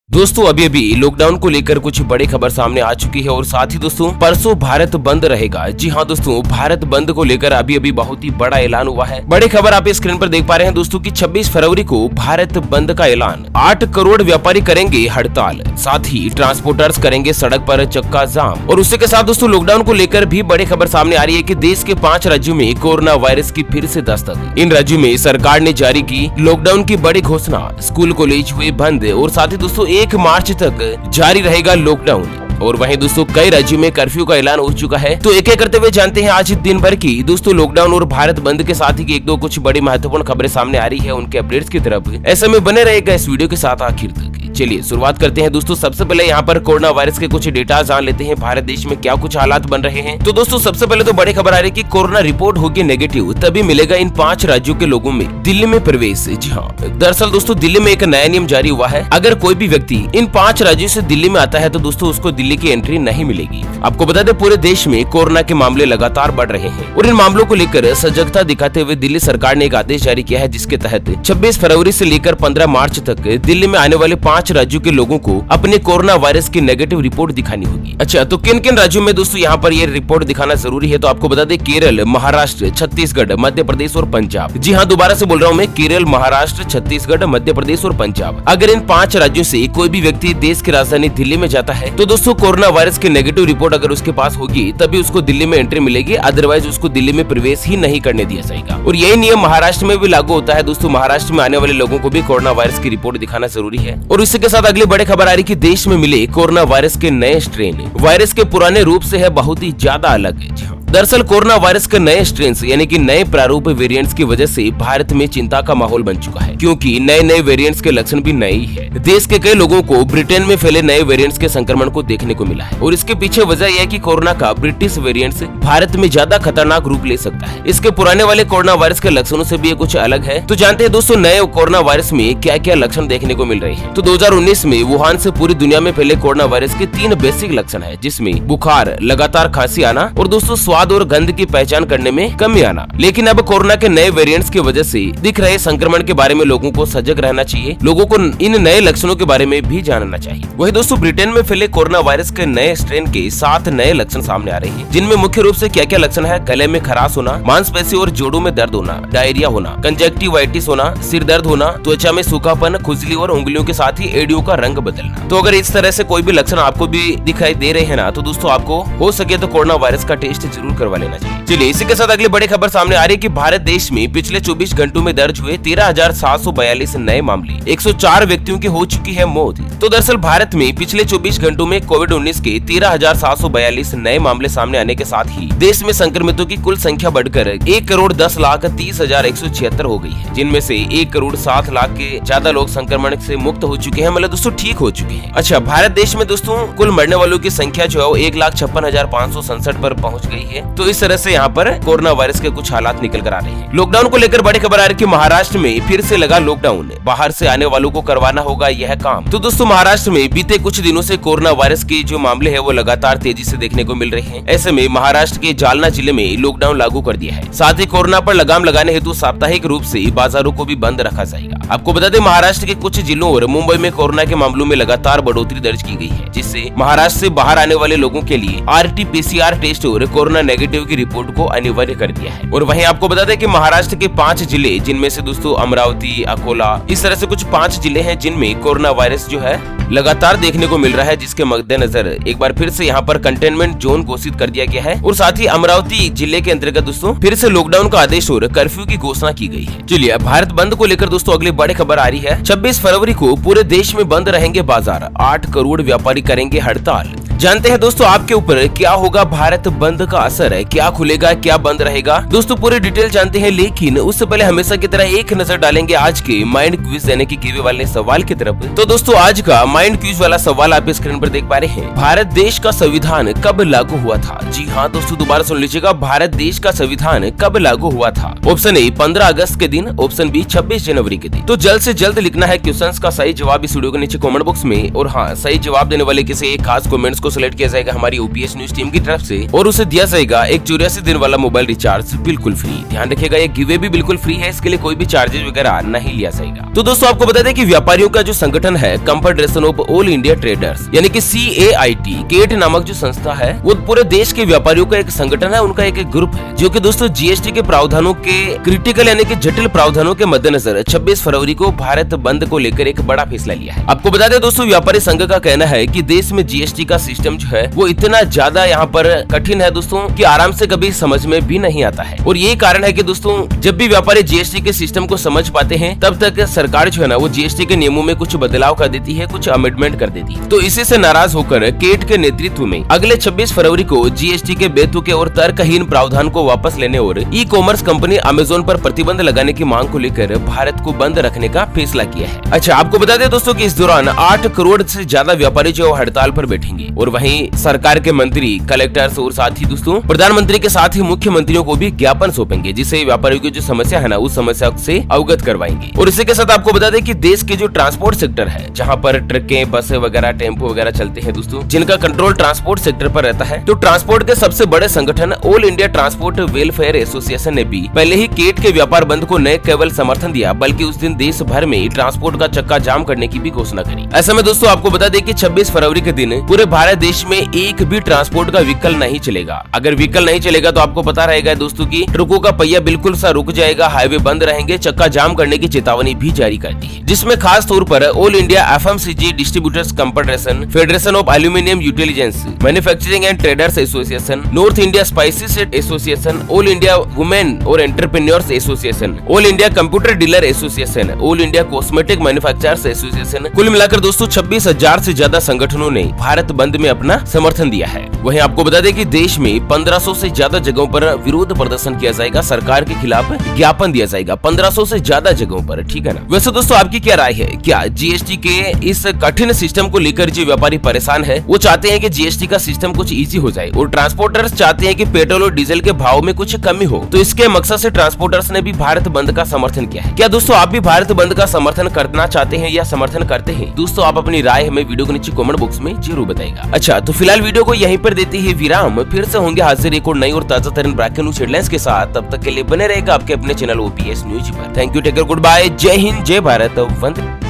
दोस्तों अभी अभी लॉकडाउन को लेकर कुछ बड़ी खबर सामने आ चुकी है और साथ ही दोस्तों परसों भारत बंद रहेगा। जी हाँ दोस्तों, भारत बंद को लेकर अभी अभी बहुत ही बड़ा ऐलान हुआ है। बड़ी खबर आप स्क्रीन पर देख पा रहे हैं दोस्तों कि 26 फरवरी को भारत बंद का ऐलान। 8 करोड़ व्यापारी करेंगे हड़ताल, साथ ही ट्रांसपोर्टर्स करेंगे सड़क पर चक्का जाम। और उसी के साथ दोस्तों लॉकडाउन को लेकर भी बड़ी खबर सामने आ रही है कि देश के 5 राज्यों में कोरोना वायरस की फिर से दस्तक। इन राज्यों में सरकार ने जारी की लॉकडाउन की बड़ी घोषणा। स्कूल कॉलेज हुए बंद और साथ ही दोस्तों 1 मार्च तक जारी रहेगा लॉकडाउन। और वहीं दोस्तों कई राज्यों में कर्फ्यू का ऐलान हो चुका है। तो एक एक करते हुए जानते हैं आज दिन भर की दोस्तों लॉकडाउन और भारत बंद के साथ ही एक दो कुछ बड़ी महत्वपूर्ण खबरें सामने आ रही है, उनके अपडेट्स की तरफ। ऐसे में बने रहेगा इस वीडियो के साथ आखिर तक। चलिए शुरुआत करते हैं दोस्तों। सबसे पहले यहाँ पर कोरोना वायरस के कुछ डेटा जान लेते हैं, भारत देश में क्या कुछ हालात बन रहे हैं। तो दोस्तों सबसे पहले तो बड़ी खबर आ रही है कि कोरोना रिपोर्ट होगी नेगेटिव तभी मिलेगा इन 5 राज्यों के लोगों में दिल्ली में प्रवेश। जी हाँ, दरअसल दोस्तों दिल्ली में एक नया नियम जारी हुआ है। अगर कोई भी व्यक्ति इन 5 राज्यों से दिल्ली में आता है तो दोस्तों उसको दिल्ली की एंट्री नहीं मिलेगी। आपको बता दें पूरे देश में कोरोना के मामले लगातार बढ़ रहे हैं और इन मामलों को लेकर सजगता दिखाते हुए दिल्ली सरकार ने एक आदेश जारी किया है, जिसके तहत 26 फरवरी से लेकर 15 मार्च तक दिल्ली में आने वाले 5 राज्यों के लोगों को अपने कोरोना वायरस की नेगेटिव रिपोर्ट दिखानी होगी। अच्छा, तो किन किन राज्यों में दोस्तों यहाँ पर ये रिपोर्ट दिखाना जरूरी है? तो आपको बता दें केरल, महाराष्ट्र, छत्तीसगढ़, मध्य प्रदेश और पंजाब। जी हाँ, दोबारा से बोल रहा हूँ मैं, केरल, महाराष्ट्र, छत्तीसगढ़, मध्य प्रदेश और पंजाब। अगर इन 5 राज्यों से कोई भी व्यक्ति देश की राजधानी दिल्ली में जाता है तो दोस्तों कोरोना वायरस की नेगेटिव रिपोर्ट अगर उसके पास होगी तभी उसको दिल्ली में एंट्री मिलेगी, अदरवाइज उसको दिल्ली में प्रवेश ही नहीं करने दिया जाएगा। और यही नियम महाराष्ट्र में भी लागू होता है दोस्तों। महाराष्ट्र में आने वाले लोगों को भी कोरोना वायरस की रिपोर्ट दिखाना जरूरी है। और इसी के साथ अगली बड़ी खबर आ रही कि देश में मिले कोरोना वायरस के नए स्ट्रेन वायरस के पुराने रूप से है बहुत ही ज्यादा अलग है। दरअसल कोरोना वायरस के नए स्ट्रेन्स यानी कि नए प्रारूप वेरिएंट्स की वजह से भारत में चिंता का माहौल बन चुका है, क्योंकि नए नए वेरिएंट्स के लक्षण भी नए ही है। देश के कई लोगों को ब्रिटेन में फैले नए वेरिएंट्स के संक्रमण को देखने को मिला है और इसके पीछे वजह यह है कि कोरोना का ब्रिटिश वेरिएंट्स भारत में ज्यादा खतरनाक रूप ले सकता है। इसके पुराने वाले कोरोना वायरस के लक्षणों से भी ये कुछ अलग है। तो जानते हैं दोस्तों नए कोरोना वायरस में क्या क्या लक्षण देखने को मिल रहे हैं। तो 2019 में वुहान से पूरी दुनिया में फैले कोरोना वायरस के 3 बेसिक लक्षण है, जिसमें बुखार, लगातार खांसी आना और दोस्तों स्वाद और गंध की पहचान करने में कमी आना। लेकिन अब कोरोना के नए वेरिएंट्स की वजह से दिख रहे संक्रमण के बारे में लोगों को सजग रहना चाहिए। लोगों को इन नए लक्षणों के बारे में भी जानना चाहिए। वही दोस्तों ब्रिटेन में फैले कोरोना वायरस के नए स्ट्रेन के 7 नए लक्षण सामने आ रहे हैं, जिनमें मुख्य रूप से क्या क्या लक्षण है? गले में खराश होना, मांसपेशी और जोड़ों में दर्द होना, डायरिया होना, कंजक्टिवाइटिस होना, सिर दर्द होना, त्वचा में सूखापन, खुजली और उंगलियों के साथ ही एड़ियों का रंग बदलना। तो अगर इस तरह से कोई भी लक्षण आपको भी दिखाई दे रहे हैं ना, तो दोस्तों आपको हो सके तो कोरोना वायरस का टेस्ट जरूर करवा लेना चाहिए। चलिए इसी के साथ अगली बड़ी खबर सामने आ रही है कि भारत देश में पिछले 24 घंटों में दर्ज हुए 13,742 नए मामले, 104 व्यक्तियों की हो चुकी है मौत। तो दरअसल भारत में पिछले 24 घंटों में कोविड-19 के 13,742 नए मामले सामने आने के साथ ही देश में संक्रमितों की कुल संख्या बढ़कर 1,10,30,176 हो गई है, जिनमें से 1,07,00,000 के ज्यादा लोग संक्रमण से मुक्त हो चुके हैं, मतलब दोस्तों ठीक हो चुके हैं। अच्छा, भारत देश में दोस्तों कुल मरने वालों की संख्या जो है 1,56,567 पर पहुँच गई है। तो इस तरह से यहाँ पर कोरोना वायरस के कुछ हालात निकल कर आ रहे हैं। लॉकडाउन को लेकर बड़ी खबर आ रही है कि महाराष्ट्र में फिर से लगा लॉकडाउन, बाहर से आने वालों को करवाना होगा यह काम। तो दोस्तों महाराष्ट्र में बीते कुछ दिनों से कोरोना वायरस के जो मामले हैं वो लगातार तेजी से देखने को मिल रहे हैं। ऐसे में महाराष्ट्र के जालना जिले में लॉकडाउन लागू कर दिया है। साथ ही कोरोना पर लगाम लगाने हेतु साप्ताहिक रूप से बाजारों को भी बंद रखा जाएगा। आपको बता दें महाराष्ट्र के कुछ जिलों और मुंबई में कोरोना के मामलों में लगातार बढ़ोतरी दर्ज की गई है, जिससे महाराष्ट्र से बाहर आने वाले लोगों के लिए RT-PCR टेस्ट और कोरोना नेगेटिव की रिपोर्ट को अनिवार्य कर दिया है। और वहीं आपको बता दें कि महाराष्ट्र के 5 जिले, जिनमें से दोस्तों अमरावती, अकोला, इस तरह से कुछ 5 जिले हैं जिनमें कोरोना वायरस जो है लगातार देखने को मिल रहा है, जिसके मद्देनजर एक बार फिर से यहाँ पर कंटेनमेंट जोन घोषित कर दिया गया है। और साथ ही अमरावती जिले के अंतर्गत दोस्तों फिर से लॉकडाउन का आदेश और कर्फ्यू की घोषणा की गई है। चलिए भारत बंद को लेकर दोस्तों अगली बड़ी खबर आ रही है। 26 फरवरी को पूरे देश में बंद रहेंगे बाजार, 8 करोड़ व्यापारी करेंगे हड़ताल। जानते हैं दोस्तों आपके ऊपर क्या होगा भारत बंद का असर है, क्या खुलेगा क्या बंद रहेगा, दोस्तों पूरी डिटेल जानते हैं। लेकिन उससे पहले हमेशा की तरह एक नजर डालेंगे आज के माइंड क्विज यानी कि केवी वाले सवाल की तरफ। तो दोस्तों आज का माइंड क्विज वाला सवाल आप स्क्रीन पर देख पा रहे हैं। भारत देश का संविधान कब लागू हुआ था? जी हाँ दोस्तों दोबारा सुन लीजिएगा, भारत देश का संविधान कब लागू हुआ था? ऑप्शन ए 15 अगस्त के दिन, ऑप्शन बी 26 जनवरी के दिन। तो जल्द से जल्द लिखना है क्वेश्चंस का सही जवाब इस वीडियो के नीचे कमेंट बॉक्स में। और हाँ, सही जवाब देने वाले किसी एक खास कमेंट्स को को सिलेक्ट किया जाएगा हमारी ओपीएस न्यूज टीम की तरफ से और उसे दिया जाएगा एक 84 दिन वाला मोबाइल रिचार्ज बिल्कुल फ्री। ध्यान रखिएगा ये गिवे भी बिल्कुल फ्री है, इसके लिए कोई भी चार्जेस वगैरह नहीं लिया जाएगा। तो दोस्तों आपको बता दें कि व्यापारियों का जो संगठन है confederation of all India traders यानी कि CAIT केट नामक जो संस्था है वो पूरे देश के व्यापारियों का एक संगठन है, उनका एक ग्रुप है जो कि दोस्तों जीएसटी के प्रावधानों के क्रिटिकल यानी कि जटिल प्रावधानों के मद्देनजर 26 फरवरी को भारत बंद को लेकर एक बड़ा फैसला लिया है। आपको बता दें दोस्तों व्यापारी संघ का कहना है कि देश में जीएसटी का सिस्टम जो है वो इतना ज्यादा यहाँ पर कठिन है दोस्तों कि आराम से कभी समझ में भी नहीं आता है और यही कारण है कि दोस्तों जब भी व्यापारी जीएसटी के सिस्टम को समझ पाते हैं तब तक सरकार जो है ना वो जीएसटी के नियमों में कुछ बदलाव कर देती है, कुछ अमेंडमेंट कर देती है। तो इसी से नाराज होकर केट के नेतृत्व में अगले 26 फरवरी को जीएसटी के बेतुके और तर्कहीन प्रावधान को वापस लेने और ई कॉमर्स कंपनी अमेज़न पर प्रतिबंध लगाने की मांग को लेकर भारत को बंद रखने का फैसला किया है। अच्छा आपको बता दें दोस्तों कि इस दौरान 8 करोड़ से ज्यादा व्यापारी जो हड़ताल पर बैठेंगे और वहीं सरकार के मंत्री, कलेक्टर्स और साथ ही दोस्तों प्रधानमंत्री के साथ ही मुख्यमंत्रियों को भी ज्ञापन सौंपेंगे जिससे व्यापारियों की जो समस्या है ना उस समस्या से अवगत करवाएंगे। और इसी के साथ आपको बता दें कि देश के जो ट्रांसपोर्ट सेक्टर है जहाँ पर ट्रकें, बसें वगैरह, टेम्पो वगैरह चलते हैं दोस्तों, जिनका कंट्रोल ट्रांसपोर्ट सेक्टर पर रहता है, तो ट्रांसपोर्ट के सबसे बड़े संगठन all India transport welfare association ने भी पहले ही केट के व्यापार बंद को न केवल समर्थन दिया बल्कि उस दिन देश भर में ट्रांसपोर्ट का चक्का जाम करने की भी घोषणा करी। ऐसे में दोस्तों आपको बता दें कि 26 फरवरी के दिन पूरे भारत देश में एक भी ट्रांसपोर्ट का व्हीकल नहीं चलेगा। अगर व्हीकल नहीं चलेगा तो आपको पता रहेगा दोस्तों की ट्रकों का पहिया बिल्कुल सा रुक जाएगा, हाईवे बंद रहेंगे, चक्का जाम करने की चेतावनी भी जारी कर दी है, जिसमें खास तौर पर all India FMCG distributors confederation, federation of aluminium utensils manufacturing and traders association, north India spices association, all India women और entrepreneurs association, all India computer dealer association, all India cosmetic manufacturers association, कुल मिलाकर दोस्तों 26,000 से ज्यादा संगठनों ने भारत बंद में अपना समर्थन दिया है। वहीं आपको बता दें कि देश में 1500 से ज्यादा जगहों पर विरोध प्रदर्शन किया जाएगा, सरकार के खिलाफ ज्ञापन दिया जाएगा 1500 से ज्यादा जगहों पर, ठीक है ना। वैसे दोस्तों आपकी क्या राय है, क्या जीएसटी के इस कठिन सिस्टम को लेकर जो व्यापारी परेशान है वो चाहते हैं कि जीएसटी का सिस्टम कुछ इजी हो जाए और ट्रांसपोर्टर्स चाहते हैं कि पेट्रोल और डीजल के भाव में कुछ कमी हो, तो इसके मकसद से ट्रांसपोर्टर्स ने भी भारत बंद का समर्थन किया है। क्या दोस्तों आप भी भारत बंद का समर्थन करना चाहते हैं या समर्थन करते हैं? दोस्तों आप अपनी राय हमें वीडियो के नीचे कमेंट बॉक्स में जरूर बताएगा। अच्छा तो फिलहाल वीडियो को यहीं पर देते ही विराम, फिर से होंगे हाजिर एक और नई और ताजा तरीन ब्रेकिंग न्यूज हेडलाइंस के साथ। तब तक के लिए बने रहेगा आपके अपने चैनल ओपीएस न्यूज पर। Thank you, take care, goodbye, जय हिंद, जय भारत, वंदे।